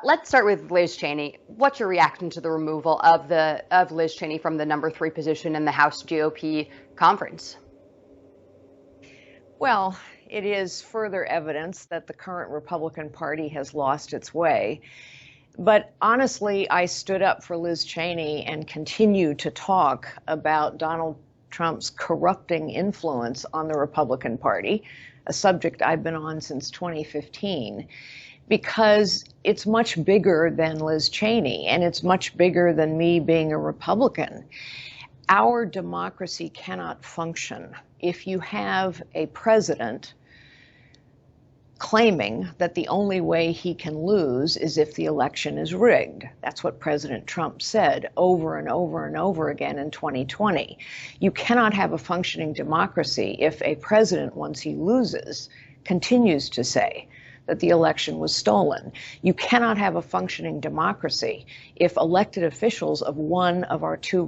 Let's start with Liz Cheney. What's your reaction to the removal of Liz Cheney from the #3 position in the House GOP conference? Well, it is further evidence that the current Republican Party has lost its way. But honestly, I stood up for Liz Cheney and continue to talk about Donald Trump's corrupting influence on the Republican Party, a subject I've been on since 2015, because it's much bigger than Liz Cheney, and it's much bigger than me being a Republican. Our democracy cannot function if you have a president claiming that the only way he can lose is if the election is rigged. That's what President Trump said over and over and over again in 2020. You cannot have a functioning democracy if a president, once he loses, continues to say that the election was stolen. You cannot have a functioning democracy if elected officials of one of our two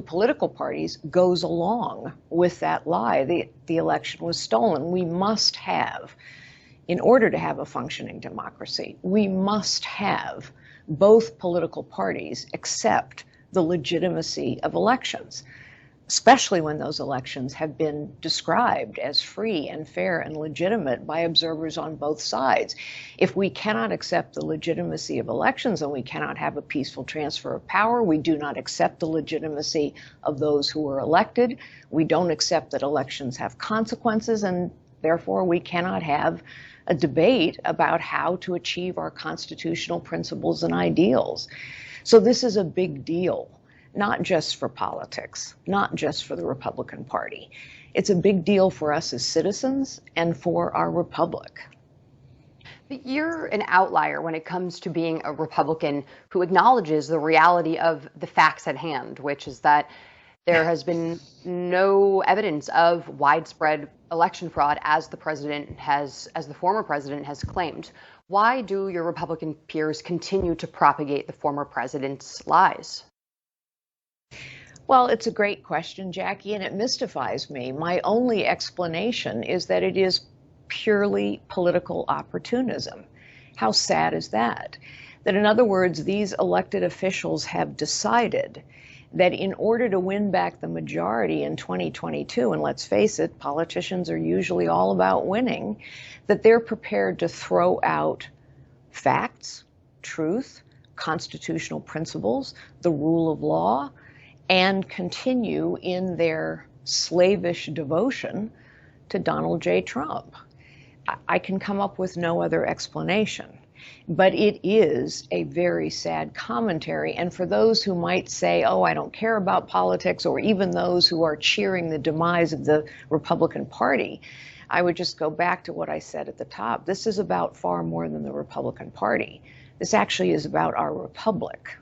political parties goes along with that lie. The election was stolen. We must have, in order to have a functioning democracy, we must have both political parties accept the legitimacy of elections, especially when those elections have been described as free and fair and legitimate by observers on both sides. If we cannot accept the legitimacy of elections, and we cannot have a peaceful transfer of power, we do not accept the legitimacy of those who were elected, we don't accept that elections have consequences, and therefore we cannot have a debate about how to achieve our constitutional principles and ideals. So this is a big deal. Not just for politics, not just for the Republican Party. It's a big deal for us as citizens and for our republic. You're an outlier when it comes to being a Republican who acknowledges the reality of the facts at hand, which is that there has been no evidence of widespread election fraud as the former president has claimed. Why do your Republican peers continue to propagate the former president's lies? Well, it's a great question, Jackie, and it mystifies me. My only explanation is that it is purely political opportunism. How sad is that? That, in other words, these elected officials have decided that in order to win back the majority in 2022, and let's face it, politicians are usually all about winning, that they're prepared to throw out facts, truth, constitutional principles, the rule of law, and continue in their slavish devotion to Donald J. Trump. I can come up with no other explanation, but it is a very sad commentary. And for those who might say, oh, I don't care about politics, or even those who are cheering the demise of the Republican Party, I would just go back to what I said at the top. This is about far more than the Republican Party. This actually is about our republic.